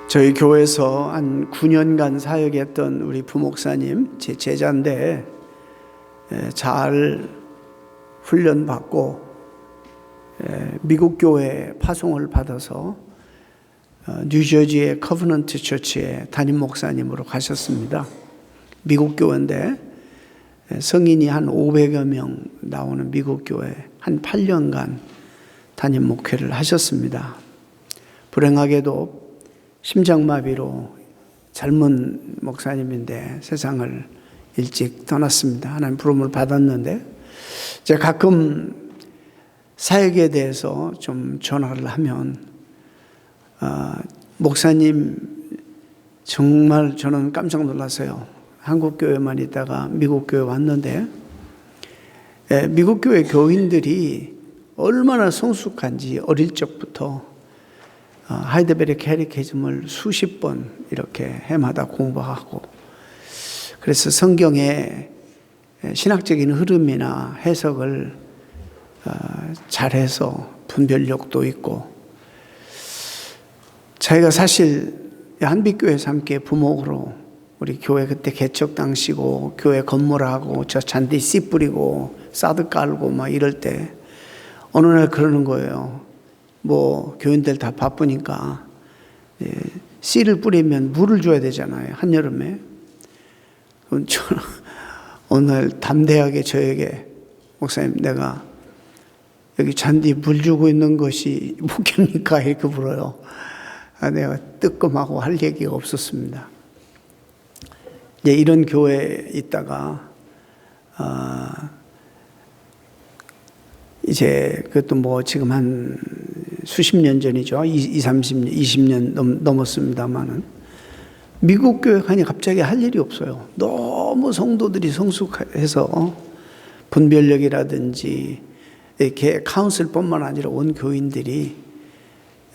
저희 교회에서 한 9년간 사역했던 우리 부목사님, 제 제자인데 잘 훈련받고 미국 교회 파송을 받아서 뉴저지의 커버넌트 처치에 담임 목사님으로 가셨습니다. 미국 교회인데 성인이 한 500여 명 나오는 미국 교회 한 8년간 담임 목회를 하셨습니다. 불행하게도 심장마비로 젊은 목사님인데 세상을 일찍 떠났습니다. 하나님 부름을 받았는데 제가 가끔 사역에 대해서 좀 전화를 하면 목사님 정말 저는 깜짝 놀랐어요. 한국 교회만 있다가 미국 교회 왔는데 미국 교회 교인들이 얼마나 성숙한지 어릴 적부터 하이드베리 캐리케즘을 수십 번 이렇게 해마다 공부하고, 그래서 성경의 신학적인 흐름이나 해석을 잘해서 분별력도 있고, 저희가 사실 한빛교회에서 함께 부목으로 우리 교회 그때 개척 당시고 교회 건물하고 저 잔디 씨 뿌리고 사드 깔고 막 이럴 때 어느 날 그러는 거예요. 뭐 교인들 다 바쁘니까 씨를 뿌리면 물을 줘야 되잖아요, 한여름에. 그럼 저는 오늘 담대하게 저에게 목사님, 내가 여기 잔디 물 주고 있는 것이 목회입니까? 이렇게 물어요. 내가 뜨끔하고 할 얘기가 없었습니다. 이런 교회에 있다가 이제 그것도 뭐 지금 한 수십 년 전이죠. 30년, 20년 넘었습니다만은 미국 교회 가니 갑자기 할 일이 없어요. 너무 성도들이 성숙해서 분별력이라든지 이렇게 카운슬뿐만 아니라 온 교인들이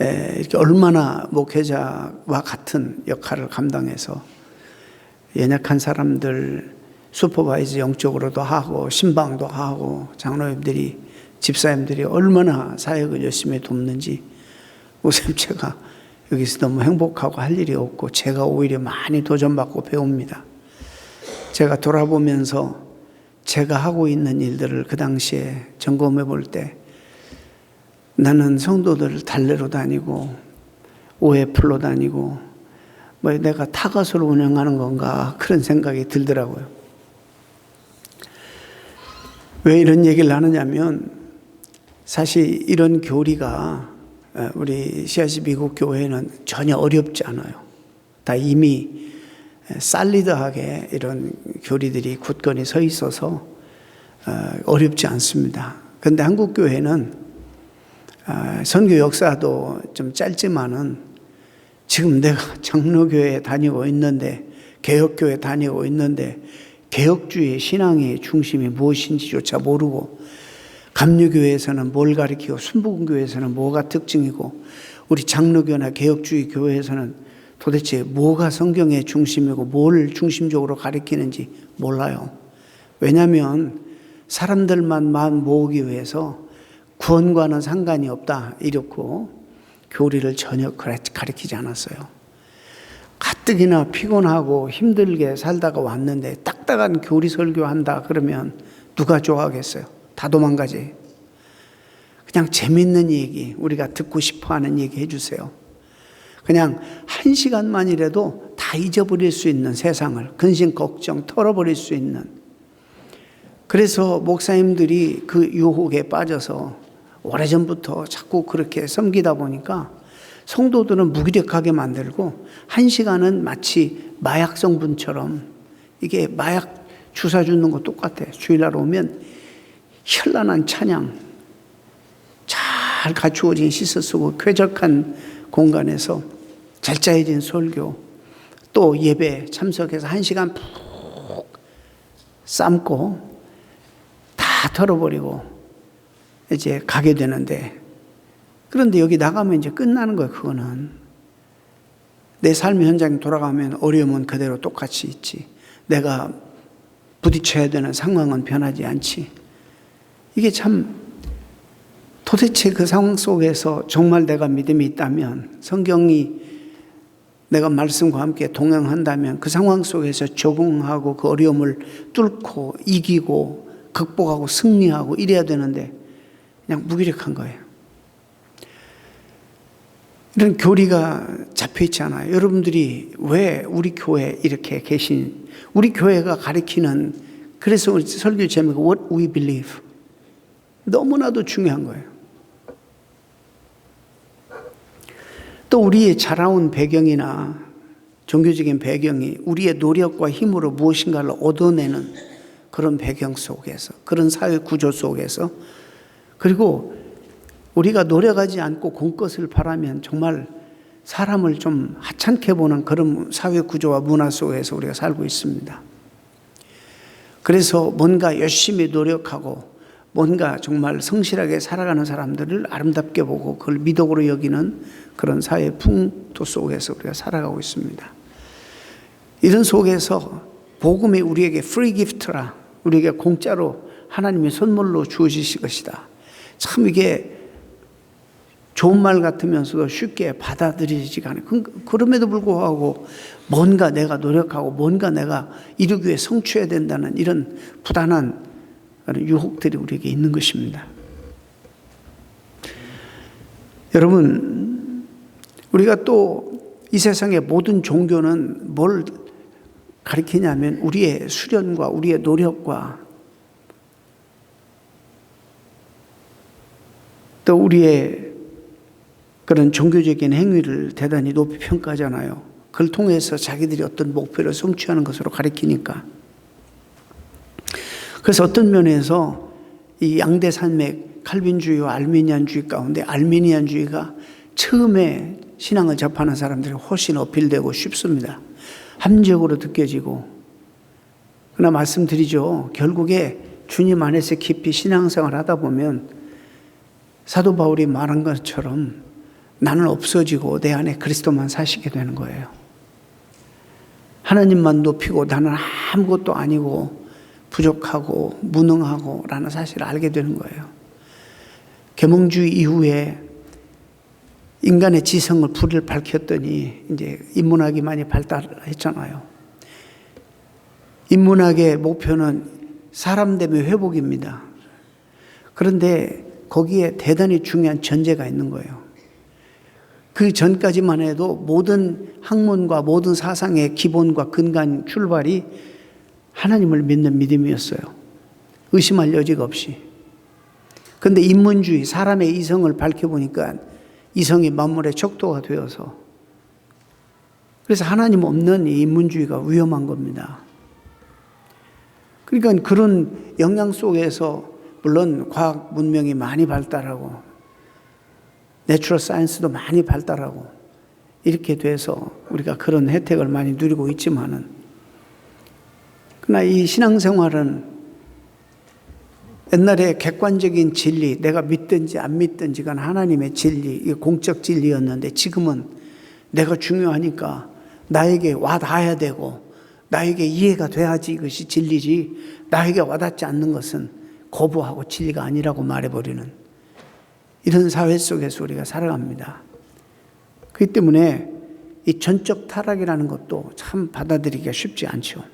이렇게 얼마나 목회자와 같은 역할을 감당해서 연약한 사람들 슈퍼바이저 영적으로도 하고 신방도 하고 장로님들이 집사님들이 얼마나 사역을 열심히 돕는지, 우선 제가 여기서 너무 행복하고 할 일이 없고 제가 오히려 많이 도전받고 배웁니다. 제가 돌아보면서 제가 하고 있는 일들을 그 당시에 점검해 볼 때 나는 성도들을 달래러 다니고 OF로 다니고 뭐 내가 타가서로 운영하는 건가 그런 생각이 들더라고요. 왜 이런 얘기를 하느냐면 사실 이런 교리가 우리 CRC 미국 교회는 전혀 어렵지 않아요. 다 이미 살리드하게 이런 교리들이 굳건히 서 있어서 어렵지 않습니다. 그런데 한국 교회는 선교 역사도 좀 짧지만은 지금 내가 장로교회에 다니고 있는데, 개혁교회에 다니고 있는데 개혁주의 신앙의 중심이 무엇인지조차 모르고, 감리교회에서는 뭘 가리키고 순복음교회에서는 뭐가 특징이고 우리 장로교나 개혁주의 교회에서는 도대체 뭐가 성경의 중심이고 뭘 중심적으로 가리키는지 몰라요. 왜냐하면 사람들만 모으기 위해서 구원과는 상관이 없다 이렇고 교리를 전혀 가리키지 않았어요. 가뜩이나 피곤하고 힘들게 살다가 왔는데 딱딱한 교리 설교한다 그러면 누가 좋아하겠어요? 다 도망가지. 그냥 재밌는 얘기, 우리가 듣고 싶어하는 얘기 해주세요. 그냥 1시간만이라도 다 잊어버릴 수 있는 세상을, 근심 걱정 털어버릴 수 있는. 그래서 목사님들이 그 유혹에 빠져서 오래전부터 자꾸 그렇게 섬기다 보니까 성도들은 무기력하게 만들고 1시간은 마치 마약 성분처럼, 이게 마약 주사 주는 거 똑같아. 주일날 오면 현란한 찬양, 잘 갖추어진 시서 쓰고 쾌적한 공간에서 잘 짜여진 설교, 또 예배 참석해서 1시간 푹 삶고 다 털어버리고 이제 가게 되는데, 그런데 여기 나가면 이제 끝나는 거예요. 그거는 내 삶의 현장에 돌아가면 어려움은 그대로 똑같이 있지, 내가 부딪혀야 되는 상황은 변하지 않지. 이게 참 도대체 그 상황 속에서 정말 내가 믿음이 있다면 성경이 내가 말씀과 함께 동행한다면 그 상황 속에서 적응하고 그 어려움을 뚫고 이기고 극복하고 승리하고 이래야 되는데 그냥 무기력한 거예요. 이런 교리가 잡혀 있지 않아요. 여러분들이 왜 우리 교회에 이렇게 계신, 우리 교회가 가리키는, 그래서 우리 설교 제목이 What we believe. 너무나도 중요한 거예요. 또 우리의 자라온 배경이나 종교적인 배경이 우리의 노력과 힘으로 무엇인가를 얻어내는 그런 배경 속에서, 그런 사회 구조 속에서, 그리고 우리가 노력하지 않고 공것을 바라면 정말 사람을 좀 하찮게 보는 그런 사회 구조와 문화 속에서 우리가 살고 있습니다. 그래서 뭔가 열심히 노력하고 뭔가 정말 성실하게 살아가는 사람들을 아름답게 보고 그걸 미덕으로 여기는 그런 사회 풍토 속에서 우리가 살아가고 있습니다. 이런 속에서 복음이 우리에게 free gift라, 우리에게 공짜로 하나님의 선물로 주어지실 것이다. 참 이게 좋은 말 같으면서도 쉽게 받아들이지가 않아요. 그럼에도 불구하고 뭔가 내가 노력하고 뭔가 내가 이루기 위해 성취해야 된다는 이런 부단한 유혹들이 우리에게 있는 것입니다. 여러분, 우리가 또 이 세상의 모든 종교는 뭘 가리키냐면 우리의 수련과 우리의 노력과 또 우리의 그런 종교적인 행위를 대단히 높이 평가하잖아요. 그걸 통해서 자기들이 어떤 목표를 성취하는 것으로 가리키니까. 그래서 어떤 면에서 이 양대 산맥 칼빈주의와 알미니안주의 가운데 알미니안주의가 처음에 신앙을 접하는 사람들이 훨씬 어필되고 쉽습니다. 합리적으로 느껴지고. 그러나 말씀드리죠. 결국에 주님 안에서 깊이 신앙생활을 하다 보면 사도 바울이 말한 것처럼 나는 없어지고 내 안에 그리스도만 사시게 되는 거예요. 하나님만 높이고 나는 아무것도 아니고 부족하고 무능하고 라는 사실을 알게 되는 거예요. 계몽주의 이후에 인간의 지성을 불을 밝혔더니 이제 인문학이 많이 발달했잖아요. 인문학의 목표는 사람됨의 회복입니다. 그런데 거기에 대단히 중요한 전제가 있는 거예요. 그 전까지만 해도 모든 학문과 모든 사상의 기본과 근간 출발이 하나님을 믿는 믿음이었어요. 의심할 여지가 없이. 그런데 인문주의, 사람의 이성을 밝혀보니까 이성이 만물의 척도가 되어서, 그래서 하나님 없는 이 인문주의가 위험한 겁니다. 그러니까 그런 영향 속에서 물론 과학 문명이 많이 발달하고 내추럴 사이언스도 많이 발달하고 이렇게 돼서 우리가 그런 혜택을 많이 누리고 있지만은, 그러나 이 신앙생활은 옛날에 객관적인 진리, 내가 믿든지 안 믿든지 간 하나님의 진리, 이게 공적 진리였는데 지금은 내가 중요하니까 나에게 와 닿아야 되고 나에게 이해가 돼야지 이것이 진리지, 나에게 와닿지 않는 것은 거부하고 진리가 아니라고 말해버리는 이런 사회 속에서 우리가 살아갑니다. 그렇기 때문에 이 전적 타락이라는 것도 참 받아들이기가 쉽지 않죠.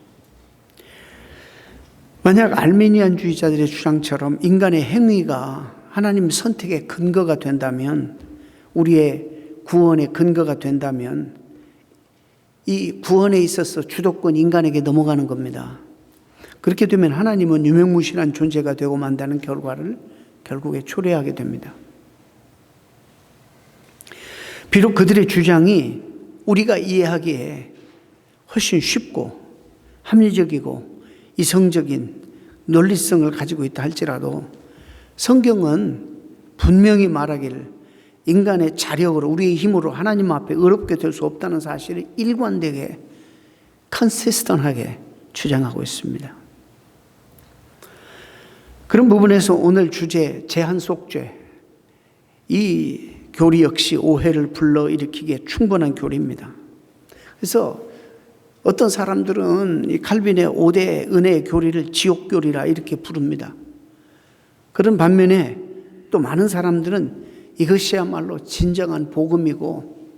만약 알미니안주의자들의 주장처럼 인간의 행위가 하나님 선택의 근거가 된다면, 우리의 구원의 근거가 된다면 이 구원에 있어서 주도권 인간에게 넘어가는 겁니다. 그렇게 되면 하나님은 유명무실한 존재가 되고 만다는 결과를 결국에 초래하게 됩니다. 비록 그들의 주장이 우리가 이해하기에 훨씬 쉽고 합리적이고 이성적인 논리성을 가지고 있다 할지라도 성경은 분명히 말하기를 인간의 자력으로, 우리의 힘으로 하나님 앞에 의롭게 될 수 없다는 사실을 일관되게 컨시스턴하게 주장하고 있습니다. 그런 부분에서 오늘 주제 제한 속죄, 이 교리 역시 오해를 불러일으키기에 충분한 교리입니다. 그래서 어떤 사람들은 이 칼빈의 5대 은혜의 교리를 지옥교리라 이렇게 부릅니다. 그런 반면에 또 많은 사람들은 이것이야말로 진정한 복음이고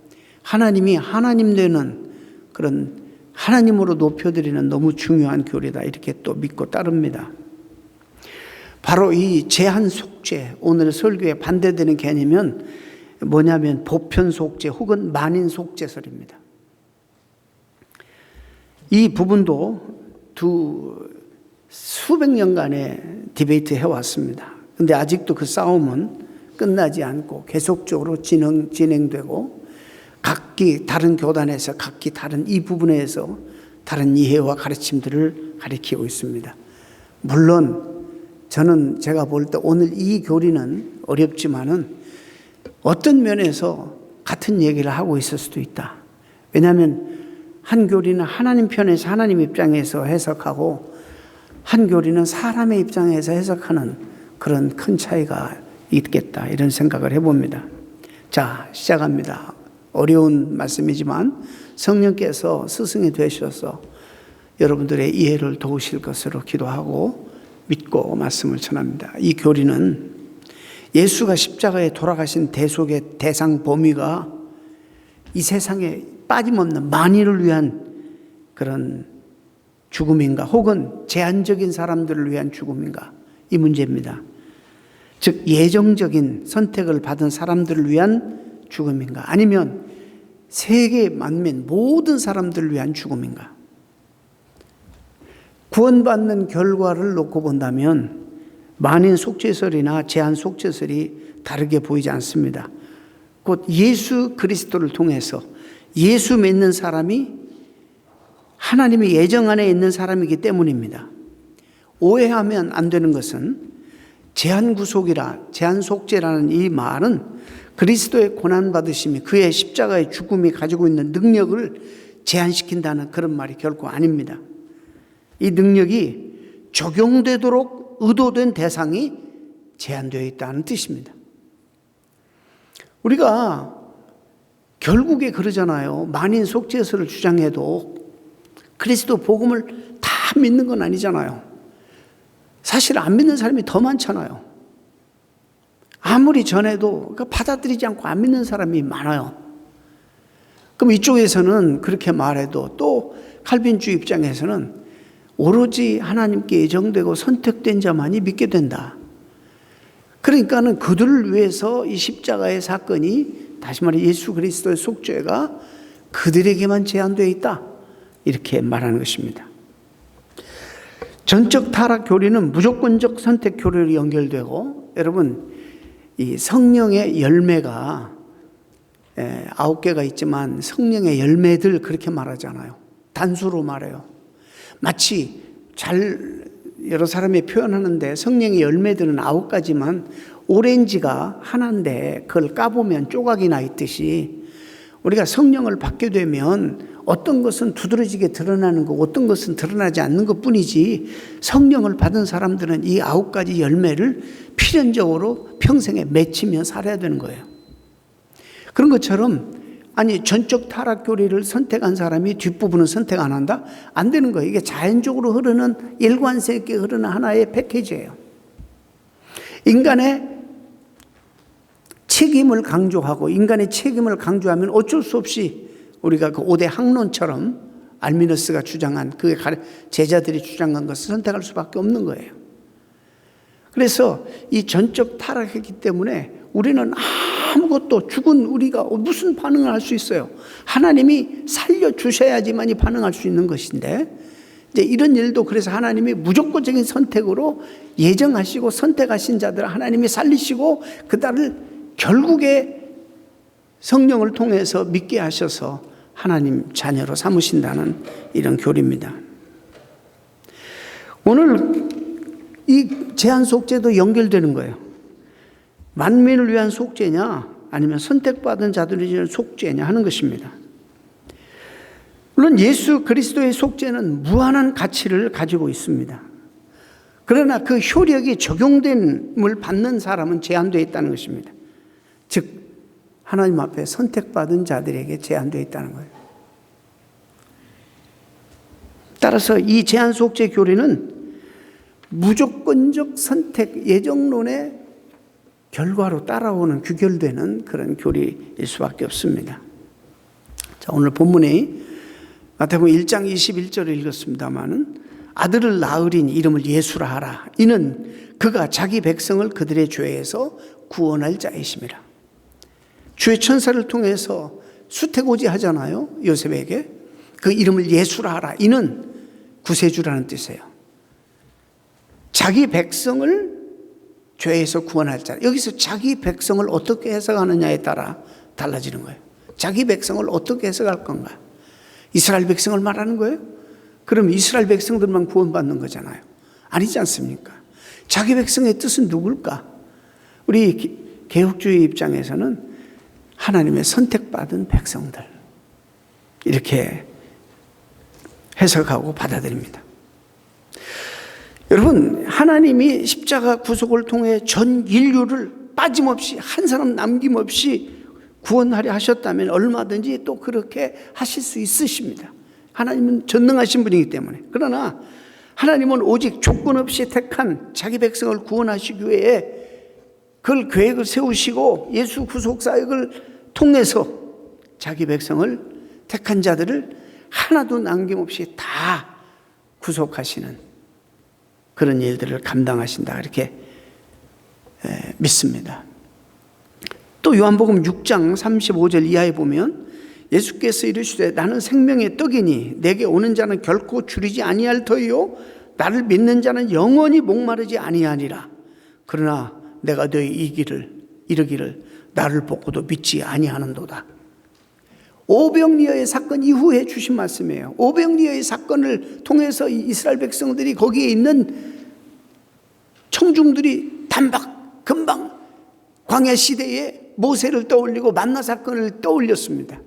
하나님이 하나님 되는 그런 하나님으로 높여드리는 너무 중요한 교리다 이렇게 또 믿고 따릅니다. 바로 이 제한 속죄, 오늘 설교에 반대되는 개념은 뭐냐면 보편 속죄 혹은 만인 속죄설입니다. 이 부분도 수백 년간의 디베이트 해왔습니다. 근데 아직도 그 싸움은 끝나지 않고 계속적으로 진행되고 각기 다른 교단에서 각기 다른 이 부분에서 다른 이해와 가르침들을 가리키고 있습니다. 물론 저는 제가 볼 때 오늘 이 교리는 어렵지만은 어떤 면에서 같은 얘기를 하고 있을 수도 있다. 왜냐하면 한 교리는 하나님 편에서 하나님 입장에서 해석하고 한 교리는 사람의 입장에서 해석하는 그런 큰 차이가 있겠다 이런 생각을 해봅니다. 자, 시작합니다. 어려운 말씀이지만 성령께서 스승이 되셔서 여러분들의 이해를 도우실 것으로 기도하고 믿고 말씀을 전합니다. 이 교리는 예수가 십자가에 돌아가신 대속의 대상 범위가 이 세상에 빠짐없는 만인을 위한 그런 죽음인가 혹은 제한적인 사람들을 위한 죽음인가 이 문제입니다. 즉 예정적인 선택을 받은 사람들을 위한 죽음인가 아니면 세계 만민 모든 사람들을 위한 죽음인가. 구원받는 결과를 놓고 본다면 만인 속죄설이나 제한 속죄설이 다르게 보이지 않습니다. 곧 예수 그리스도를 통해서 예수 믿는 사람이 하나님의 예정 안에 있는 사람이기 때문입니다. 오해하면 안 되는 것은 제한 구속이라 제한 속죄라는 이 말은 그리스도의 고난받으심이 그의 십자가의 죽음이 가지고 있는 능력을 제한시킨다는 그런 말이 결코 아닙니다. 이 능력이 적용되도록 의도된 대상이 제한되어 있다는 뜻입니다. 우리가 결국에 그러잖아요. 만인 속죄설을 주장해도 그리스도 복음을 다 믿는 건 아니잖아요. 사실 안 믿는 사람이 더 많잖아요. 아무리 전해도 받아들이지 않고 안 믿는 사람이 많아요. 그럼 이쪽에서는 그렇게 말해도 또 칼빈주의 입장에서는 오로지 하나님께 예정되고 선택된 자만이 믿게 된다. 그러니까는 그들을 위해서 이 십자가의 사건이 다시 말해 예수 그리스도의 속죄가 그들에게만 제한되어 있다. 이렇게 말하는 것입니다. 전적 타락 교리는 무조건적 선택 교리로 연결되고 여러분 이 성령의 열매가 9개가 있지만 성령의 열매들 그렇게 말하잖아요. 단수로 말해요. 마치 여러 사람이 표현하는데 성령의 열매들은 9가지만 오렌지가 하나인데 그걸 까보면 조각이 나 있듯이 우리가 성령을 받게 되면 어떤 것은 두드러지게 드러나는 거 어떤 것은 드러나지 않는 것 뿐이지 성령을 받은 사람들은 이 9가지 열매를 필연적으로 평생에 맺히며 살아야 되는 거예요. 그런 것처럼 아니 전적 타락 교리를 선택한 사람이 뒷부분은 선택 안 한다? 안 되는 거예요. 이게 자연적으로 흐르는 일관성 있게 흐르는 하나의 패키지예요. 인간의 책임을 강조하고 인간의 책임을 강조하면 어쩔 수 없이 우리가 그 5대 학론처럼 알미너스가 주장한 그 제자들이 주장한 것을 선택할 수밖에 없는 거예요. 그래서 이 전적 타락했기 때문에 우리는 아무것도 죽은 우리가 무슨 반응을 할 수 있어요? 하나님이 살려주셔야지만이 반응할 수 있는 것인데 이제 이런 일도 그래서 하나님이 무조건적인 선택으로 예정하시고 선택하신 자들을 하나님이 살리시고 그들을 결국에 성령을 통해서 믿게 하셔서 하나님 자녀로 삼으신다는 이런 교리입니다. 오늘 이 제한 속죄도 연결되는 거예요. 만민을 위한 속죄냐 아니면 선택받은 자들을 위한 속죄냐 하는 것입니다. 물론 예수 그리스도의 속죄는 무한한 가치를 가지고 있습니다. 그러나 그 효력이 적용됨을 받는 사람은 제한되어 있다는 것입니다. 즉 하나님 앞에 선택받은 자들에게 제한되어 있다는 거예요. 따라서 이 제한 속죄 교리는 무조건적 선택 예정론의 결과로 따라오는 규결되는 그런 교리일 수밖에 없습니다. 자, 오늘 본문이 마태복음 1장 21절을 읽었습니다마는 아들을 낳으리니 이름을 예수라 하라. 이는 그가 자기 백성을 그들의 죄에서 구원할 자이심이라. 주의 천사를 통해서 수태고지 하잖아요. 요셉에게. 그 이름을 예수라 하라. 이는 구세주라는 뜻이에요. 자기 백성을 죄에서 구원할 자. 여기서 자기 백성을 어떻게 해석하느냐에 따라 달라지는 거예요. 자기 백성을 어떻게 해석할 건가? 이스라엘 백성을 말하는 거예요? 그럼 이스라엘 백성들만 구원받는 거잖아요. 아니지 않습니까? 자기 백성의 뜻은 누굴까? 우리 개혁주의 입장에서는 하나님의 선택받은 백성들, 이렇게 해석하고 받아들입니다. 여러분, 하나님이 십자가 구속을 통해 전 인류를 빠짐없이 한 사람 남김없이 구원하려 하셨다면 얼마든지 또 그렇게 하실 수 있으십니다. 하나님은 전능하신 분이기 때문에. 그러나 하나님은 오직 조건 없이 택한 자기 백성을 구원하시기 위해 그걸 계획을 세우시고 예수 구속 사역을 통해서 자기 백성을 택한 자들을 하나도 남김없이 다 구속하시는 그런 일들을 감당하신다, 이렇게 믿습니다. 또 요한복음 6장 35절 이하에 보면 예수께서 이르시되 나는 생명의 떡이니 내게 오는 자는 결코 줄이지 아니할 터이요 나를 믿는 자는 영원히 목마르지 아니하니라. 그러나 내가 너희 이르기를 나를 보고도 믿지 아니하는도다. 오병이어의 사건 이후에 주신 말씀이에요. 오병이어의 사건을 통해서 이스라엘 백성들이 거기에 있는 청중들이 단박 금방 광야 시대에 모세를 떠올리고 만나 사건을 떠올렸습니다.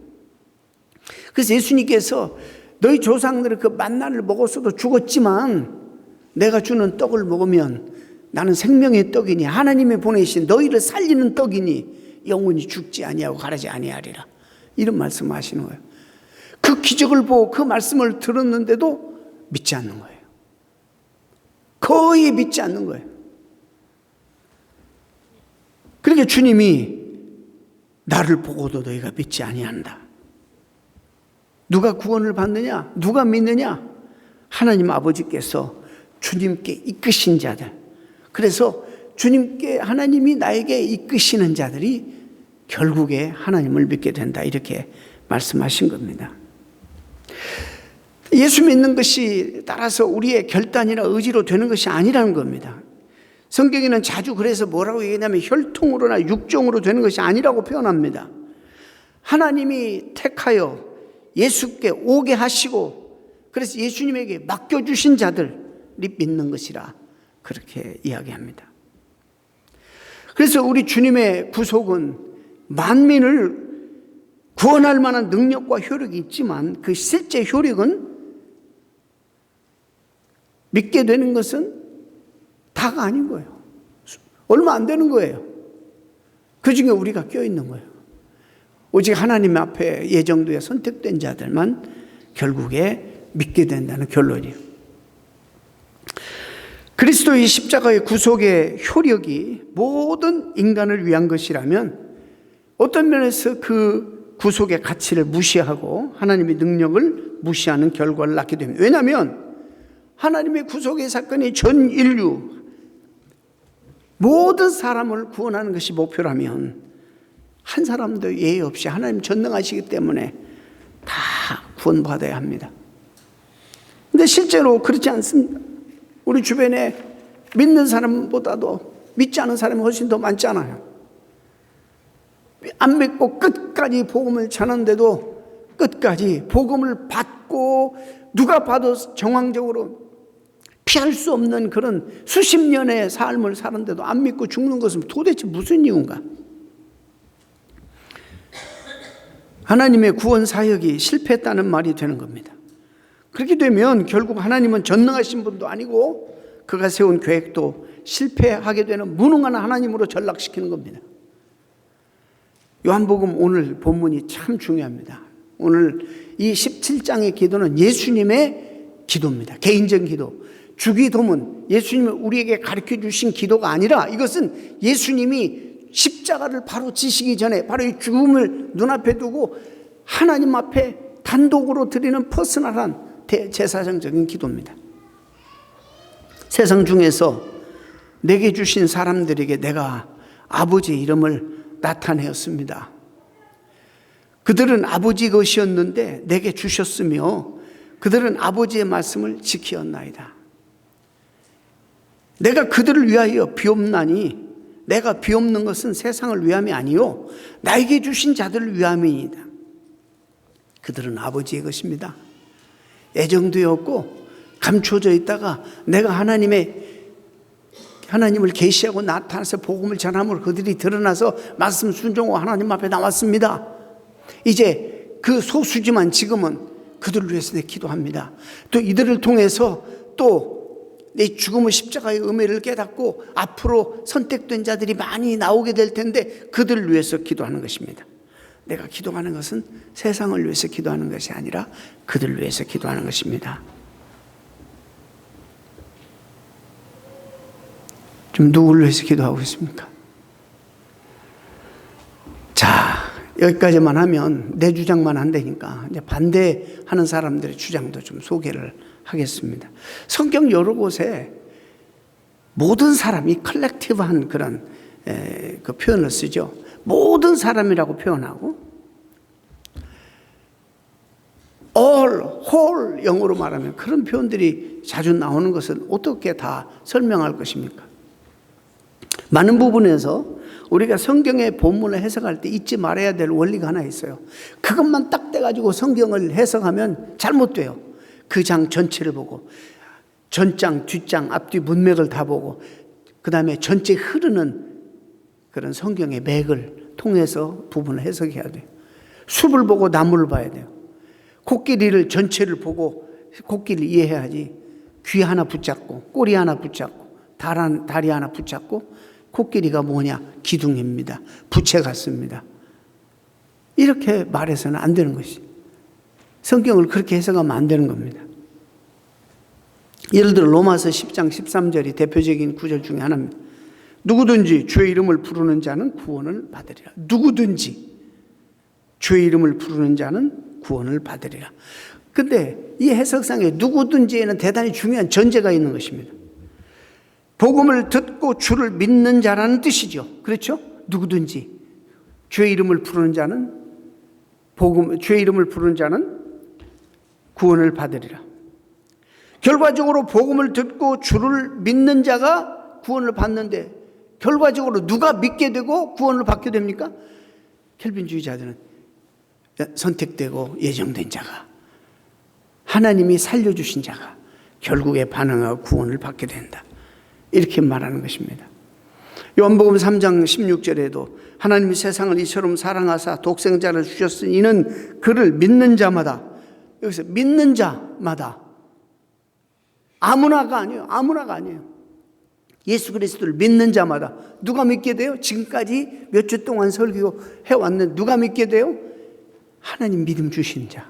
그래서 예수님께서 너희 조상들은 그 만나를 먹었어도 죽었지만 내가 주는 떡을 먹으면 나는 생명의 떡이니 하나님이 보내신 너희를 살리는 떡이니 영원히 죽지 아니하고 가라지 아니하리라. 이런 말씀하시는 거예요. 그 기적을 보고 그 말씀을 들었는데도 믿지 않는 거예요. 거의 믿지 않는 거예요. 그러니까 주님이 나를 보고도 너희가 믿지 아니한다. 누가 구원을 받느냐? 누가 믿느냐? 하나님 아버지께서 주님께 이끄신 자들. 그래서 주님께 하나님이 나에게 이끄시는 자들이 결국에 하나님을 믿게 된다, 이렇게 말씀하신 겁니다. 예수 믿는 것이 따라서 우리의 결단이나 의지로 되는 것이 아니라는 겁니다. 성경에는 자주 그래서 뭐라고 얘기하냐면 혈통으로나 육종으로 되는 것이 아니라고 표현합니다. 하나님이 택하여 예수께 오게 하시고 그래서 예수님에게 맡겨주신 자들이 믿는 것이라 그렇게 이야기합니다. 그래서 우리 주님의 구속은 만민을 구원할 만한 능력과 효력이 있지만 그 실제 효력은 믿게 되는 것은 다가 아닌 거예요. 얼마 안 되는 거예요. 그 중에 우리가 껴있는 거예요. 오직 하나님 앞에 예정되어 선택된 자들만 결국에 믿게 된다는 결론이에요. 그리스도의 십자가의 구속의 효력이 모든 인간을 위한 것이라면 어떤 면에서 그 구속의 가치를 무시하고 하나님의 능력을 무시하는 결과를 낳게 됩니다. 왜냐하면 하나님의 구속의 사건이 전 인류 모든 사람을 구원하는 것이 목표라면 한 사람도 예외 없이 하나님 전능하시기 때문에 다 구원받아야 합니다. 근데 실제로 그렇지 않습니다. 우리 주변에 믿는 사람보다도 믿지 않은 사람이 훨씬 더 많잖아요. 안 믿고 끝까지 복음을 전하는데도 끝까지 복음을 받고 누가 봐도 정황적으로 피할 수 없는 그런 수십 년의 삶을 사는데도 안 믿고 죽는 것은 도대체 무슨 이유인가? 하나님의 구원 사역이 실패했다는 말이 되는 겁니다. 그렇게 되면 결국 하나님은 전능하신 분도 아니고 그가 세운 계획도 실패하게 되는 무능한 하나님으로 전락시키는 겁니다. 요한복음 오늘 본문이 참 중요합니다. 오늘 이 17장의 기도는 예수님의 기도입니다. 개인적 기도. 주기도문, 예수님이 우리에게 가르쳐 주신 기도가 아니라 이것은 예수님이 십자가를 바로 지시기 전에 바로 이 죽음을 눈앞에 두고 하나님 앞에 단독으로 드리는 퍼스널한 제사장적인 기도입니다. 세상 중에서 내게 주신 사람들에게 내가 아버지의 이름을 나타내었습니다. 그들은 아버지 것이었는데 내게 주셨으며 그들은 아버지의 말씀을 지키었나이다. 내가 그들을 위하여 비옵나니 내가 비옵는 것은 세상을 위함이 아니요 나에게 주신 자들을 위함이니이다. 그들은 아버지의 것입니다. 애정되었고 감춰져 있다가 내가 하나님을 계시하고 나타나서 복음을 전함으로 그들이 드러나서 말씀 순종하고 하나님 앞에 나왔습니다. 이제 그 소수지만 지금은 그들을 위해서 내 기도합니다. 또 이들을 통해서 또 내 죽음의 십자가의 의미를 깨닫고 앞으로 선택된 자들이 많이 나오게 될 텐데 그들을 위해서 기도하는 것입니다. 내가 기도하는 것은 세상을 위해서 기도하는 것이 아니라 그들을 위해서 기도하는 것입니다. 좀 누구를 위해서 기도하고 있습니까? 자, 여기까지만 하면 내 주장만 한다니까 이제 반대하는 사람들의 주장도 좀 소개를 하겠습니다. 성경 여러 곳에 모든 사람이 컬렉티브한 그런 그 표현을 쓰죠. 모든 사람이라고 표현하고 all, whole 영어로 말하면 그런 표현들이 자주 나오는 것은 어떻게 다 설명할 것입니까? 많은 부분에서 우리가 성경의 본문을 해석할 때 잊지 말아야 될 원리가 하나 있어요. 그것만 딱 떼가지고 성경을 해석하면 잘못돼요. 그 장 전체를 보고 전장, 뒷장, 앞뒤 문맥을 다 보고 그 다음에 전체 흐르는 그런 성경의 맥을 통해서 부분을 해석해야 돼요. 숲을 보고 나무를 봐야 돼요. 코끼리를 전체를 보고 코끼리를 이해해야지 귀 하나 붙잡고 꼬리 하나 붙잡고 다리 하나 붙잡고 코끼리가 뭐냐? 기둥입니다. 부채 같습니다. 이렇게 말해서는 안 되는 것이. 성경을 그렇게 해석하면 안 되는 겁니다. 예를 들어 로마서 10장 13절이 대표적인 구절 중에 하나입니다. 누구든지 주의 이름을 부르는 자는 구원을 받으리라. 누구든지 주의 이름을 부르는 자는 구원을 받으리라. 근데 이 해석상에 누구든지에는 대단히 중요한 전제가 있는 것입니다. 복음을 듣고 주를 믿는 자라는 뜻이죠. 그렇죠? 누구든지 주의 이름을 부르는 자는 주의 이름을 부르는 자는 구원을 받으리라. 결과적으로 복음을 듣고 주를 믿는 자가 구원을 받는데 결과적으로 누가 믿게 되고 구원을 받게 됩니까? 켈빈주의자들은 선택되고 예정된 자가 하나님이 살려주신 자가 결국에 반응하고 구원을 받게 된다. 이렇게 말하는 것입니다. 요한복음 3장 16절에도 하나님이 세상을 이처럼 사랑하사 독생자를 주셨으니 이는 그를 믿는 자마다, 여기서 믿는 자마다, 아무나가 아니에요. 예수 그리스도를 믿는 자마다. 누가 믿게 돼요? 지금까지 몇 주 동안 설교해왔는 누가 믿게 돼요? 하나님 믿음 주신 자.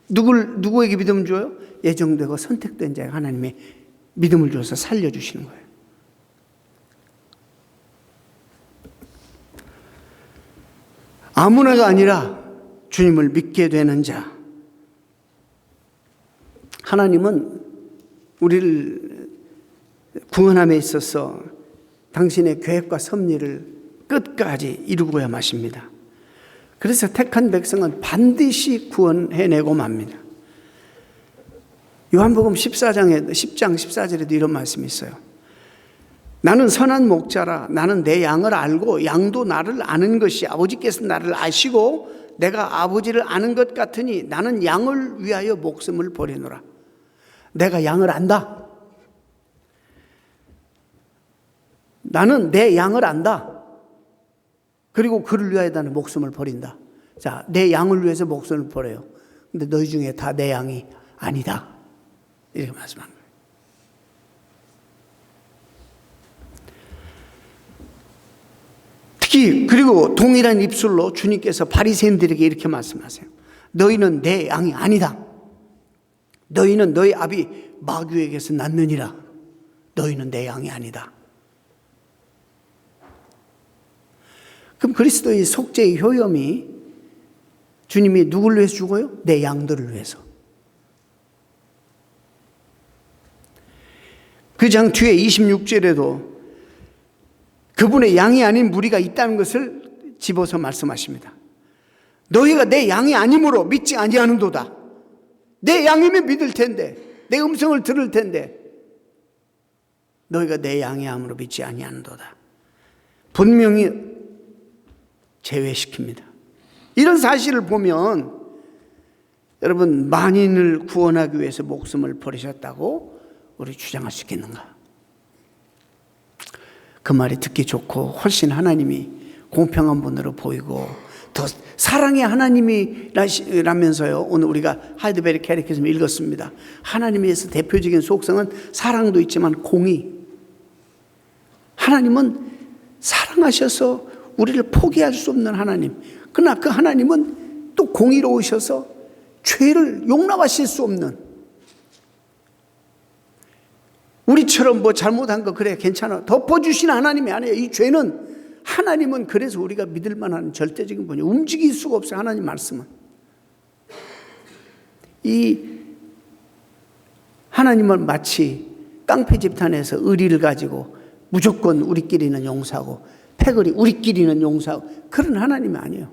누구에게 믿음 줘요? 예정되고 선택된 자에 하나님의 믿음을 줘서 살려주시는 거예요. 아무나가 아니라 주님을 믿게 되는 자. 하나님은 우리를 구원함에 있어서 당신의 계획과 섭리를 끝까지 이루고야 마십니다. 그래서 택한 백성은 반드시 구원해내고 맙니다. 요한복음 10장 14절에도 이런 말씀이 있어요. 나는 선한 목자라. 나는 내 양을 알고 양도 나를 아는 것이 아버지께서 나를 아시고 내가 아버지를 아는 것 같으니 나는 양을 위하여 목숨을 버리노라. 내가 양을 안다. 나는 내 양을 안다. 그리고 그를 위하여 나는 목숨을 버린다. 자, 내 양을 위해서 목숨을 버려요. 근데 너희 중에 다 내 양이 아니다. 이렇게 말씀한 거예요. 특히 그리고 동일한 입술로 주님께서 바리새인들에게 이렇게 말씀하세요. 너희는 내 양이 아니다. 너희는 너희 아비 마귀에게서 났느니라. 너희는 내 양이 아니다. 그럼 그리스도의 속죄의 효염이 주님이 누구를 위해서 죽어요? 내 양들을 위해서. 그 장 뒤에 26절에도 그분의 양이 아닌 무리가 있다는 것을 집어서 말씀하십니다. 너희가 내 양이 아니므로 믿지 아니하는도다. 내 양이면 믿을 텐데, 내 음성을 들을 텐데, 너희가 내 양이 아니므로 믿지 아니하는도다. 분명히 제외시킵니다. 이런 사실을 보면 여러분, 만인을 구원하기 위해서 목숨을 버리셨다고 우리 주장할 수 있겠는가? 그 말이 듣기 좋고 훨씬 하나님이 공평한 분으로 보이고 더 사랑의 하나님이라면서요. 오늘 우리가 하이드베리 캐리키즘 읽었습니다. 하나님에서 대표적인 속성은 사랑도 있지만 공의. 하나님은 사랑하셔서 우리를 포기할 수 없는 하나님. 그러나 그 하나님은 또 공의로우셔서 죄를 용납하실 수 없는, 우리처럼 뭐 잘못한 거 그래 괜찮아 덮어주시는 하나님이 아니에요. 이 죄는 하나님은 그래서 우리가 믿을 만한 절대적인 분이 움직일 수가 없어요. 하나님 말씀은. 이 하나님은 마치 깡패 집단에서 의리를 가지고 무조건 우리끼리는 용서하고 패거리 우리끼리는 용서하고 그런 하나님이 아니에요.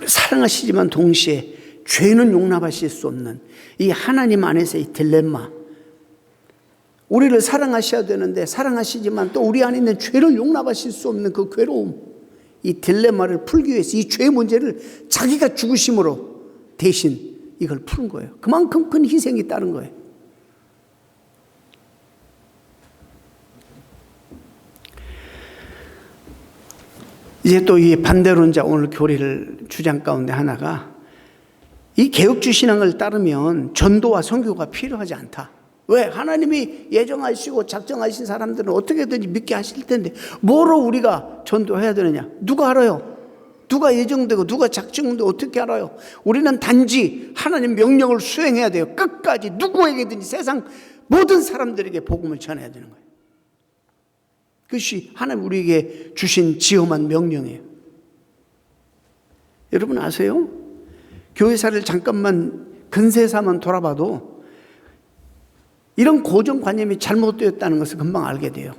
사랑하시지만 동시에 죄는 용납하실 수 없는 이 하나님 안에서의 딜레마. 우리를 사랑하셔야 되는데 사랑하시지만 또 우리 안에 있는 죄를 용납하실 수 없는 그 괴로움, 이 딜레마를 풀기 위해서 이 죄 문제를 자기가 죽으심으로 대신 이걸 푸는 거예요. 그만큼 큰 희생이 따른 거예요. 이제 또 이 반대론자 오늘 교리를 주장 가운데 하나가 이 개혁주 신앙을 따르면 전도와 선교가 필요하지 않다. 왜? 하나님이 예정하시고 작정하신 사람들은 어떻게든지 믿게 하실 텐데 뭐로 우리가 전도해야 되느냐? 누가 알아요? 누가 예정되고 누가 작정되고 어떻게 알아요? 우리는 단지 하나님 명령을 수행해야 돼요. 끝까지 누구에게든지 세상 모든 사람들에게 복음을 전해야 되는 거예요. 그것이 하나님 우리에게 주신 지엄한 명령이에요. 여러분 아세요? 교회사를 잠깐만 근세사만 돌아봐도 이런 고정관념이 잘못되었다는 것을 금방 알게 돼요.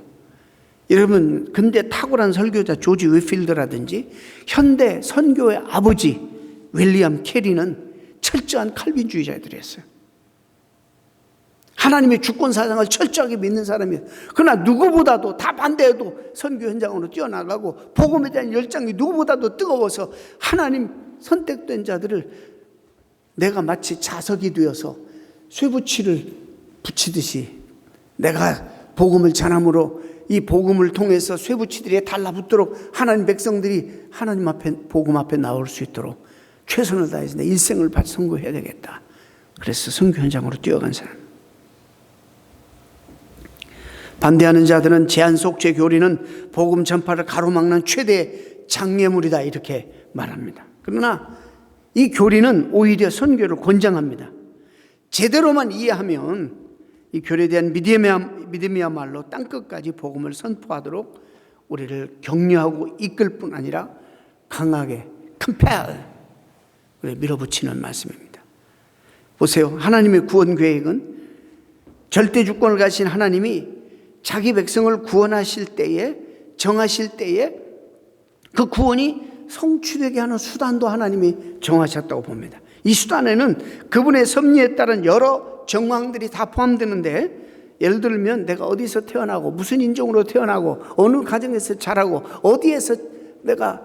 여러분 근대 탁월한 설교자 조지 위필드라든지 현대 선교의 아버지 윌리엄 캐리는 철저한 칼빈주의자들이었어요. 하나님의 주권 사상을 철저하게 믿는 사람이에요. 그러나 누구보다도 다 반대해도 선교 현장으로 뛰어나가고 복음에 대한 열정이 누구보다도 뜨거워서 하나님 선택된 자들을 내가 마치 자석이 되어서 쇠붙이를 붙이듯이 내가 복음을 전함으로 이 복음을 통해서 쇠붙이들이 달라붙도록 하나님 백성들이 하나님 앞에 복음 앞에 나올 수 있도록 최선을 다해서 내 일생을 바쳐 선교해야 되겠다. 그래서 선교 현장으로 뛰어간 사람. 반대하는 자들은 제한 속죄 교리는 복음 전파를 가로막는 최대 장애물이다 이렇게 말합니다. 그러나 이 교리는 오히려 선교를 권장합니다. 제대로만 이해하면 이 교리에 대한 믿음이야말로 땅끝까지 복음을 선포하도록 우리를 격려하고 이끌 뿐 아니라 강하게 compel 밀어붙이는 말씀입니다. 보세요. 하나님의 구원 계획은 절대 주권을 가진 하나님이 자기 백성을 구원하실 때에 정하실 때에 그 구원이 성취되게 하는 수단도 하나님이 정하셨다고 봅니다. 이 수단에는 그분의 섭리에 따른 여러 정황들이 다 포함되는데 예를 들면 내가 어디서 태어나고 무슨 인종으로 태어나고 어느 가정에서 자라고 어디에서 내가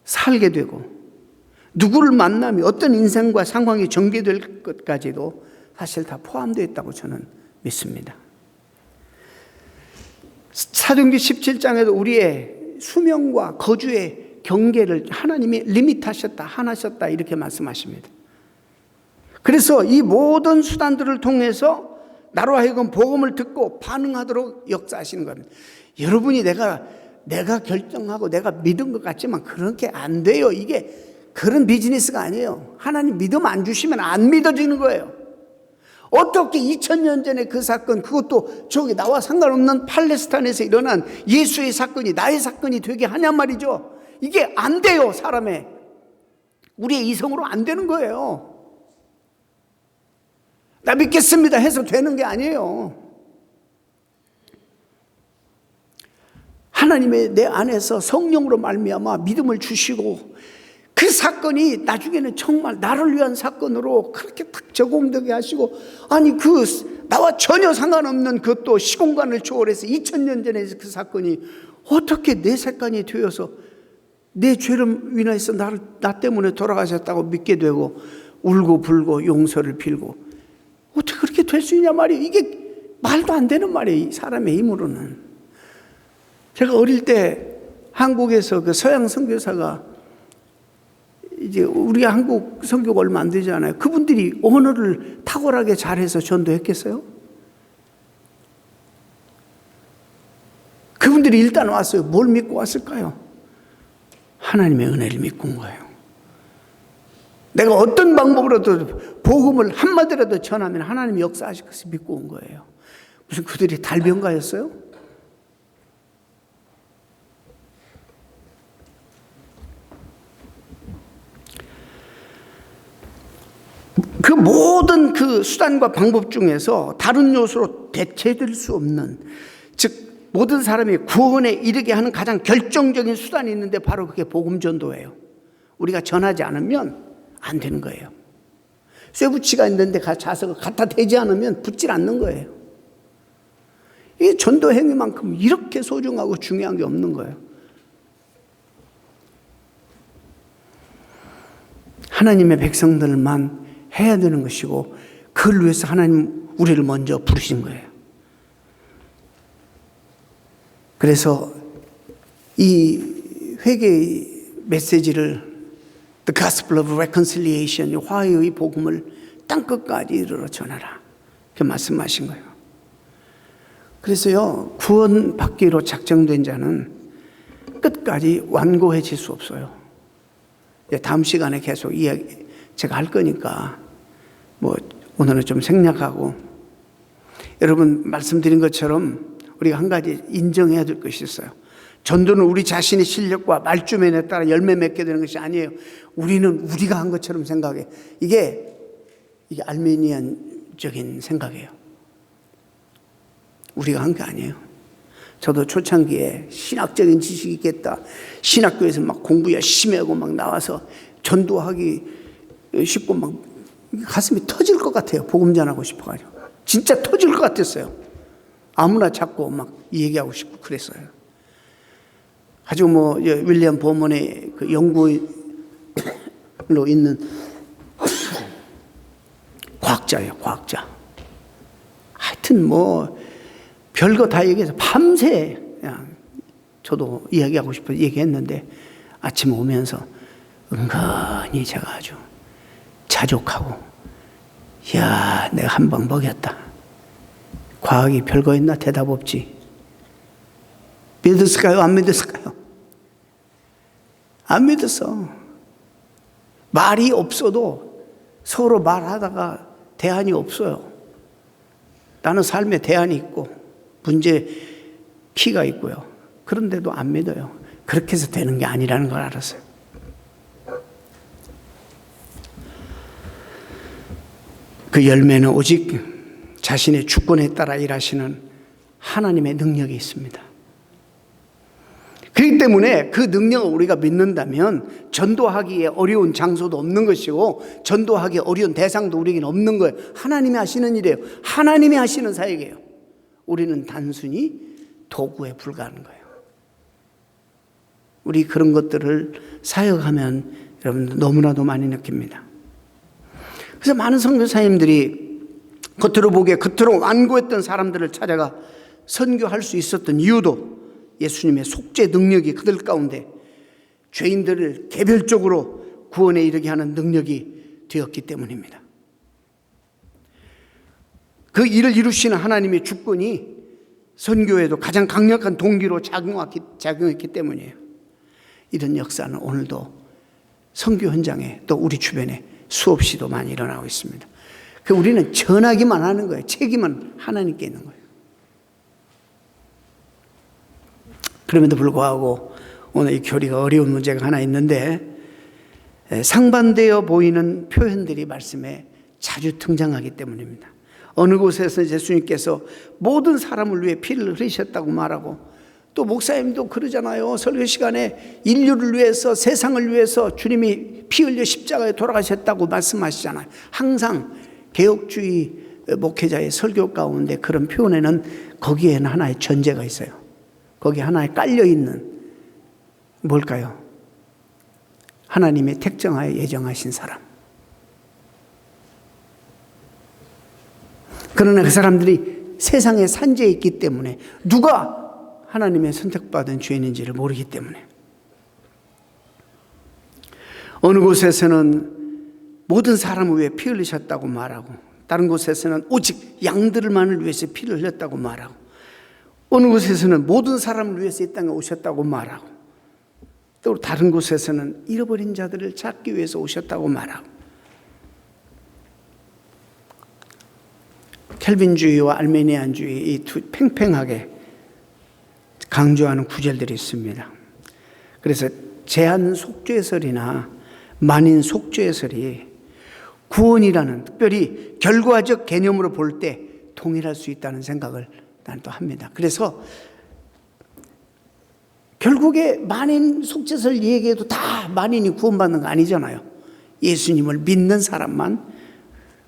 살게 되고 누구를 만나면 어떤 인생과 상황이 전개될 것까지도 사실 다 포함되어 있다고 저는 믿습니다. 사도행전 17장에도 우리의 수명과 거주의 경계를 하나님이 리밋하셨다, 하나셨다 이렇게 말씀하십니다. 그래서 이 모든 수단들을 통해서 나로 하여금 복음을 듣고 반응하도록 역사하시는 겁니다. 여러분이 내가 결정하고 내가 믿은 것 같지만 그렇게 안 돼요. 이게 그런 비즈니스가 아니에요. 하나님 믿음 안 주시면 안 믿어지는 거예요. 어떻게 2000년 전에 그 사건, 그것도 저기 나와 상관없는 팔레스타인에서 일어난 예수의 사건이 나의 사건이 되게 하냔 말이죠. 이게 안 돼요. 사람의 우리의 이성으로 안 되는 거예요. 나 믿겠습니다 해서 되는 게 아니에요. 하나님의 내 안에서 성령으로 말미암아 믿음을 주시고 그 사건이 나중에는 정말 나를 위한 사건으로 그렇게 딱 적용되게 하시고, 아니 그 나와 전혀 상관없는 그것도 시공간을 초월해서 2000년 전에 그 사건이 어떻게 내 사건이 되어서 내 죄를 인하여서 나 때문에 돌아가셨다고 믿게 되고 울고 불고 용서를 빌고 어떻게 그렇게 될 수 있냐 말이에요. 이게 말도 안 되는 말이에요. 사람의 힘으로는. 제가 어릴 때 한국에서 그 서양 선교사가 이제 우리가 한국 선교가 얼마 안 되잖아요. 그분들이 언어를 탁월하게 잘해서 전도했겠어요? 그분들이 일단 왔어요. 뭘 믿고 왔을까요? 하나님의 은혜를 믿고 온 거예요. 내가 어떤 방법으로도 복음을 한마디라도 전하면 하나님이 역사하실 것을 믿고 온 거예요. 무슨 그들이 달변가였어요? 그 모든 그 수단과 방법 중에서 다른 요소로 대체될 수 없는, 즉 모든 사람이 구원에 이르게 하는 가장 결정적인 수단이 있는데 바로 그게 복음 전도예요. 우리가 전하지 않으면 안 되는 거예요. 쇠붙이가 있는데 자석을 갖다 대지 않으면 붙질 않는 거예요. 이 전도 행위만큼 이렇게 소중하고 중요한 게 없는 거예요. 하나님의 백성들만 해야 되는 것이고 그걸 위해서 하나님 우리를 먼저 부르신 거예요. 그래서 이 회개의 메시지를 The Gospel of Reconciliation, 화해의 복음을 땅끝까지 이르러 전하라, 이렇게 말씀하신 거예요. 그래서요, 구원받기로 작정된 자는 끝까지 완고해질 수 없어요. 다음 시간에 계속 이야기 제가 할 거니까 뭐 오늘은 좀 생략하고, 여러분 말씀드린 것처럼 우리가 한 가지 인정해야 될 것이 있어요. 전도는 우리 자신의 실력과 말주변에 따라 열매 맺게 되는 것이 아니에요. 우리는 우리가 한 것처럼 생각해. 이게 알메니안적인 생각이에요. 우리가 한 게 아니에요. 저도 초창기에 신학적인 지식이 있겠다, 신학교에서 막 공부 열심히 하고 막 나와서 전도하기 쉽고 막 가슴이 터질 것 같아요. 복음 전하고 싶어가지고 진짜 터질 것 같았어요. 아무나 찾고 막 얘기하고 싶고 그랬어요. 아주 뭐 윌리엄 버먼의 그 연구로 있는 과학자예요, 과학자. 하여튼 뭐 별거 다 얘기해서 밤새 그냥 저도 이야기하고 싶어서 얘기했는데 아침 오면서 은근히 제가 아주 자족하고, 야, 내가 한 방 먹였다. 과학이 별거 있나? 대답 없지. 믿었을까요? 안 믿었을까요? 안 믿었어. 말이 없어도 서로 말하다가 대안이 없어요. 나는 삶에 대안이 있고 문제 키가 있고요. 그런데도 안 믿어요. 그렇게 해서 되는 게 아니라는 걸 알았어요. 그 열매는 오직 자신의 주권에 따라 일하시는 하나님의 능력이 있습니다. 그렇기 때문에 그 능력을 우리가 믿는다면 전도하기에 어려운 장소도 없는 것이고 전도하기 어려운 대상도 우리에게는 없는 거예요. 하나님이 하시는 일이에요. 하나님이 하시는 사역이에요. 우리는 단순히 도구에 불과한 거예요. 우리 그런 것들을 사역하면 여러분들 너무나도 많이 느낍니다. 그래서 많은 선교사님들이 겉으로 보기에 겉으로 완고했던 사람들을 찾아가 선교할 수 있었던 이유도 예수님의 속죄 능력이 그들 가운데 죄인들을 개별적으로 구원에 이르게 하는 능력이 되었기 때문입니다. 그 일을 이루시는 하나님의 주권이 선교에도 가장 강력한 동기로 작용했기 때문이에요. 이런 역사는 오늘도 선교 현장에 또 우리 주변에 수없이도 많이 일어나고 있습니다. 우리는 전하기만 하는 거예요. 책임은 하나님께 있는 거예요. 그럼에도 불구하고 오늘 이 교리가 어려운 문제가 하나 있는데, 상반되어 보이는 표현들이 말씀에 자주 등장하기 때문입니다. 어느 곳에서 예수님께서 모든 사람을 위해 피를 흘리셨다고 말하고, 또 목사님도 그러잖아요. 설교 시간에 인류를 위해서, 세상을 위해서 주님이 피 흘려 십자가에 돌아가셨다고 말씀하시잖아요. 항상 개혁주의 목회자의 설교 가운데 그런 표현에는 거기에는 하나의 전제가 있어요. 거기 하나에 깔려있는 뭘까요? 하나님의 택정하여 예정하신 사람. 그러나 그 사람들이 세상에 산재에 있기 때문에 누가 하나님의 선택받은 죄인인지를 모르기 때문에, 어느 곳에서는 모든 사람을 위해 피 흘리셨다고 말하고, 다른 곳에서는 오직 양들만을 위해서 피를 흘렸다고 말하고, 어느 곳에서는 모든 사람을 위해서 이 땅에 오셨다고 말하고, 또 다른 곳에서는 잃어버린 자들을 찾기 위해서 오셨다고 말하고, 켈빈주의와 알메니안주의 이 두 팽팽하게 강조하는 구절들이 있습니다. 그래서 제한 속죄설이나 만인 속죄설이 구원이라는 특별히 결과적 개념으로 볼 때 동일할 수 있다는 생각을 난 또 합니다. 그래서 결국에 만인 속죄설 얘기해도 다 만인이 구원받는 거 아니잖아요. 예수님을 믿는 사람만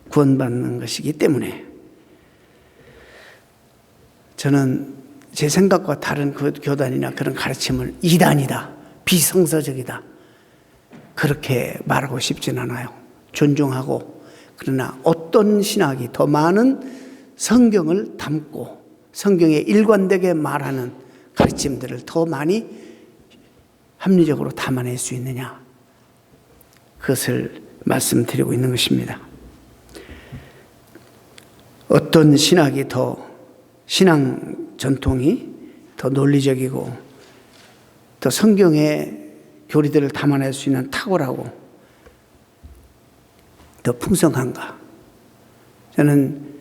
구원받는 것이기 때문에, 저는 제 생각과 다른 그 교단이나 그런 가르침을 이단이다, 비성서적이다, 그렇게 말하고 싶진 않아요. 존중하고, 그러나 어떤 신학이 더 많은 성경을 담고 성경에 일관되게 말하는 가르침들을 더 많이 합리적으로 담아낼 수 있느냐, 그것을 말씀드리고 있는 것입니다. 어떤 신학이 더, 신앙 전통이 더 논리적이고 더 성경의 교리들을 담아낼 수 있는 탁월하고 더 풍성한가? 저는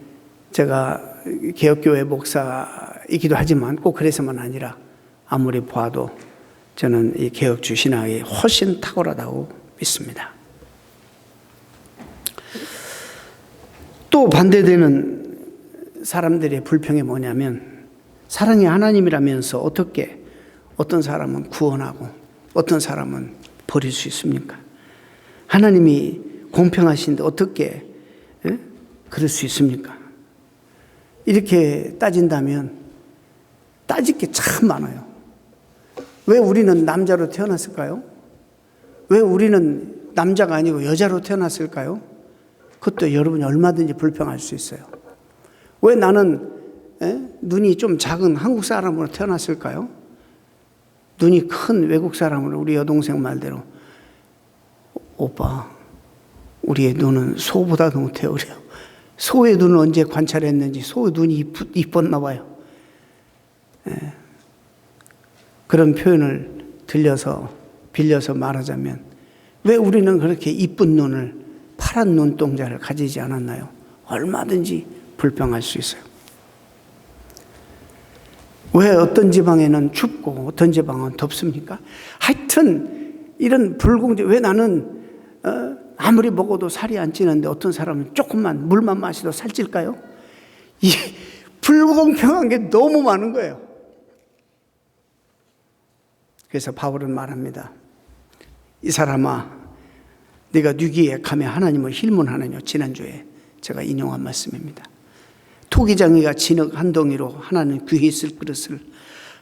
제가 개혁교회 목사이기도 하지만 꼭 그래서만 아니라 아무리 봐도 저는 이 개혁주 신학이 훨씬 탁월하다고 믿습니다. 또 반대되는 사람들의 불평이 뭐냐면, 사랑이 하나님이라면서 어떻게 어떤 사람은 구원하고 어떤 사람은 버릴 수 있습니까? 하나님이 공평하신데 어떻게 그럴 수 있습니까? 이렇게 따진다면 따질 게 참 많아요. 왜 우리는 남자로 태어났을까요? 왜 우리는 남자가 아니고 여자로 태어났을까요? 그것도 여러분이 얼마든지 불평할 수 있어요. 왜 나는 눈이 좀 작은 한국 사람으로 태어났을까요? 눈이 큰 외국 사람으로, 우리 여동생 말대로, 오빠, 우리의 눈은 소보다 못해 어려. 소의 눈을 언제 관찰했는지 소의 눈이 이뻤나 봐요. 그런 표현을 빌려서 말하자면, 왜 우리는 그렇게 이쁜 눈을, 파란 눈동자를 가지지 않았나요? 얼마든지 불평할 수 있어요. 왜 어떤 지방에는 춥고 어떤 지방은 덥습니까? 하여튼 이런 불공정, 왜 나는 아무리 먹어도 살이 안 찌는데 어떤 사람은 조금만 물만 마셔도 살찔까요? 이 불공평한 게 너무 많은 거예요. 그래서 바울은 말합니다. 이 사람아, 네가 뉘기에 감히 하나님을 힐문하느냐. 지난주에 제가 인용한 말씀입니다. 토기장이가 진흙 한 덩이로 하나는 귀히 쓸 그릇을,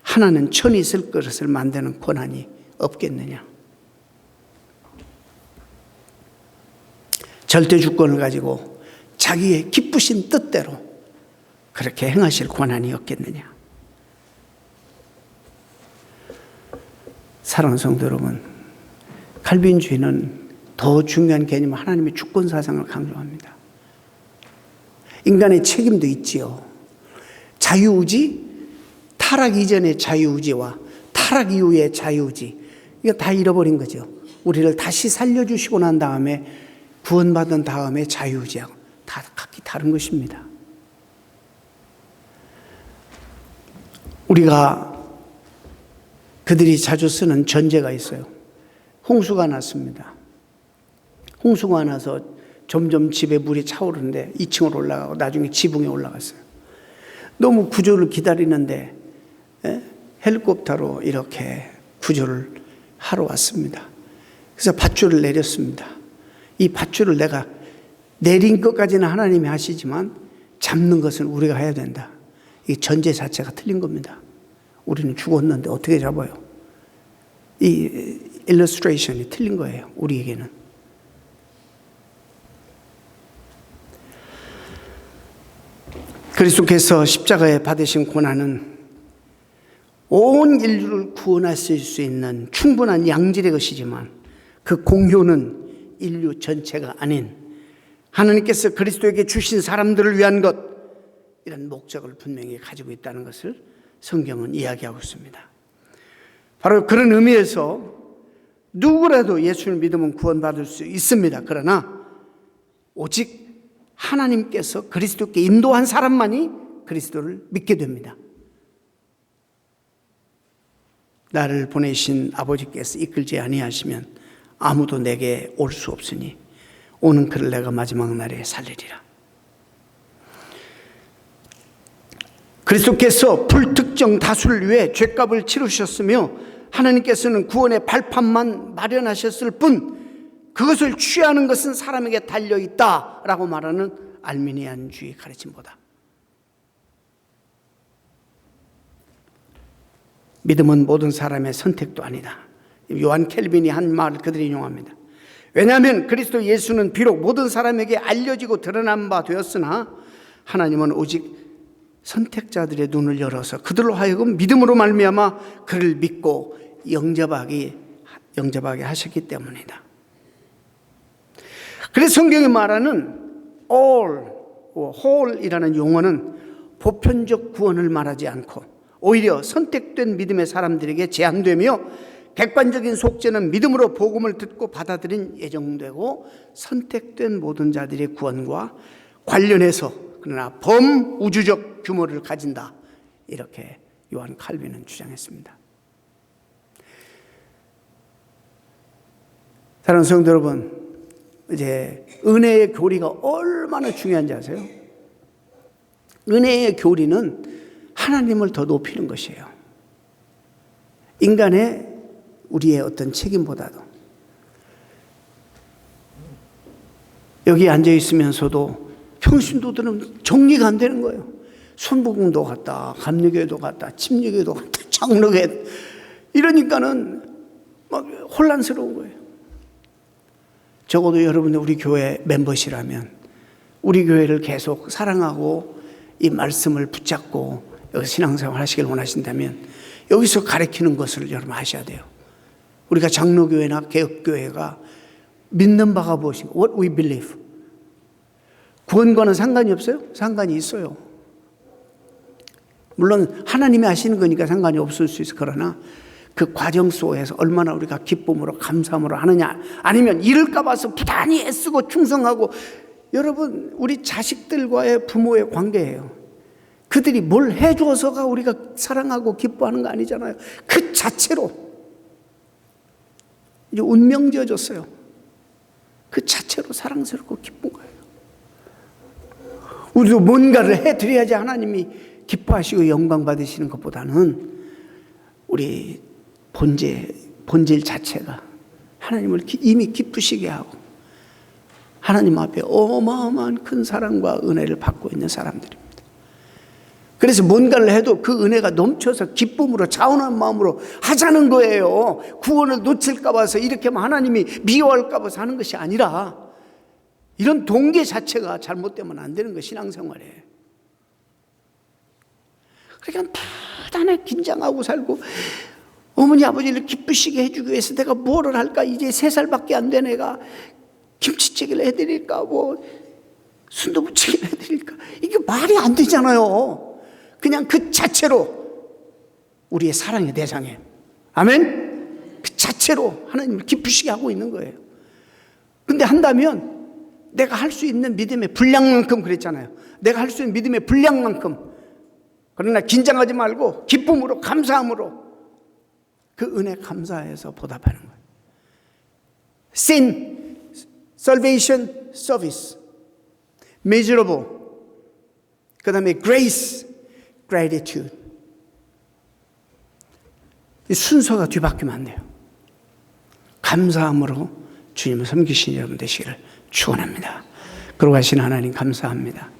하나는 천이 쓸 그릇을 만드는 권한이 없겠느냐. 절대 주권을 가지고 자기의 기쁘신 뜻대로 그렇게 행하실 권한이 없겠느냐. 사랑하는 성도 여러분, 칼빈주의는 더 중요한 개념, 하나님의 주권 사상을 강조합니다. 인간의 책임도 있지요. 자유의지, 타락 이전의 자유의지와 타락 이후의 자유의지, 이거 다 잃어버린 거죠. 우리를 다시 살려주시고 난 다음에, 구원받은 다음에 자유의지하고 다 다른 것입니다. 우리가 그들이 자주 쓰는 전제가 있어요. 홍수가 났습니다. 홍수가 나서 점점 집에 물이 차오르는데 2층으로 올라가고 나중에 지붕에 올라갔어요. 너무 구조를 기다리는데 헬리콥터로 이렇게 구조를 하러 왔습니다. 그래서 밧줄을 내렸습니다. 이 밧줄을 내가 내린 것까지는 하나님이 하시지만 잡는 것은 우리가 해야 된다. 이 전제 자체가 틀린 겁니다. 우리는 죽었는데 어떻게 잡아요? 이 일러스트레이션이 틀린 거예요. 우리에게는. 그리스도께서 십자가에 받으신 고난은 온 인류를 구원하실 수 있는 충분한 양질의 것이지만 그 공효는 인류 전체가 아닌 하나님께서 그리스도에게 주신 사람들을 위한 것, 이런 목적을 분명히 가지고 있다는 것을 성경은 이야기하고 있습니다. 바로 그런 의미에서 누구라도 예수를 믿으면 구원받을 수 있습니다. 그러나 오직 하나님께서 그리스도께 인도한 사람만이 그리스도를 믿게 됩니다. 나를 보내신 아버지께서 이끌지 아니하시면 아무도 내게 올 수 없으니 오는 그를 내가 마지막 날에 살리리라. 그리스도께서 불특정 다수를 위해 죄값을 치르셨으며 하나님께서는 구원의 발판만 마련하셨을 뿐 그것을 취하는 것은 사람에게 달려있다라고 말하는 알미니안주의 가르침보다 믿음은 모든 사람의 선택도 아니다. 요한 켈빈이 한 말을 그들이 인용합니다. 왜냐하면 그리스도 예수는 비록 모든 사람에게 알려지고 드러난 바 되었으나 하나님은 오직 선택자들의 눈을 열어서 그들로 하여금 믿음으로 말미암아 그를 믿고 영접하게 하셨기 때문이다. 그래서 성경이 말하는 all, whole이라는 용어는 보편적 구원을 말하지 않고 오히려 선택된 믿음의 사람들에게 제한되며 객관적인 속죄는 믿음으로 복음을 듣고 받아들인 예정되고 선택된 모든 자들의 구원과 관련해서 그러나 범우주적 규모를 가진다. 이렇게 요한 칼빈은 주장했습니다. 사랑하는 성도 여러분, 이제 은혜의 교리가 얼마나 중요한지 아세요? 은혜의 교리는 하나님을 더 높이는 것이에요. 인간의 우리의 어떤 책임보다도. 여기 앉아 있으면서도 평신도들은 정리가 안 되는 거예요. 순복음도 갔다, 감리교회도 갔다, 침례교회도 갔다, 장로교회. 이러니까는 막 혼란스러운 거예요. 적어도 여러분들 우리 교회 멤버시라면 우리 교회를 계속 사랑하고 이 말씀을 붙잡고 여기 신앙생활 하시길 원하신다면 여기서 가르치는 것을 여러분 하셔야 돼요. 우리가 장로교회나 개혁교회가 믿는 바가 무엇인가? What we believe. 구원과는 상관이 없어요? 상관이 있어요. 물론 하나님이 하시는 거니까 상관이 없을 수 있어. 그러나 그 과정 속에서 얼마나 우리가 기쁨으로 감사함으로 하느냐, 아니면 잃을까 봐서 부단히 애쓰고 충성하고. 여러분, 우리 자식들과의 부모의 관계예요. 그들이 뭘 해줘서가 우리가 사랑하고 기뻐하는 거 아니잖아요. 그 자체로 이제 운명 지어줬어요. 그 자체로 사랑스럽고 기쁜 거예요. 우리도 뭔가를 해드려야지 하나님이 기뻐하시고 영광 받으시는 것보다는 우리 본질 자체가 하나님을 이미 기쁘시게 하고 하나님 앞에 어마어마한 큰 사랑과 은혜를 받고 있는 사람들입니다. 그래서 뭔가를 해도 그 은혜가 넘쳐서 기쁨으로 자원한 마음으로 하자는 거예요. 구원을 놓칠까 봐서 이렇게 하면 하나님이 미워할까 봐서 하는 것이 아니라 이런 동기 자체가 잘못되면 안 되는 거 신앙생활에. 그러니까 부단히 긴장하고 살고 어머니 아버지를 기쁘시게 해주기 위해서 내가 뭐를 할까? 이제 3살밖에 안 된 애가 김치찌개를 해드릴까? 뭐 순두부찌개를 해드릴까? 이게 말이 안 되잖아요. 그냥 그 자체로 우리의 사랑의 대상에, 아멘? 그 자체로 하나님을 기쁘시게 하고 있는 거예요. 근데 한다면 내가 할 수 있는 믿음의 분량만큼 그랬잖아요. 내가 할 수 있는 믿음의 분량만큼. 그러나 긴장하지 말고 기쁨으로 감사함으로 그 은혜 감사해서 보답하는 거예요. Sin, salvation, service. Measurable. 그 다음에 grace, gratitude. 이 순서가 뒤바뀌면 안 돼요. 감사함으로 주님을 섬기신 여러분 되시기를 축원합니다. 그러고 하신 하나님 감사합니다.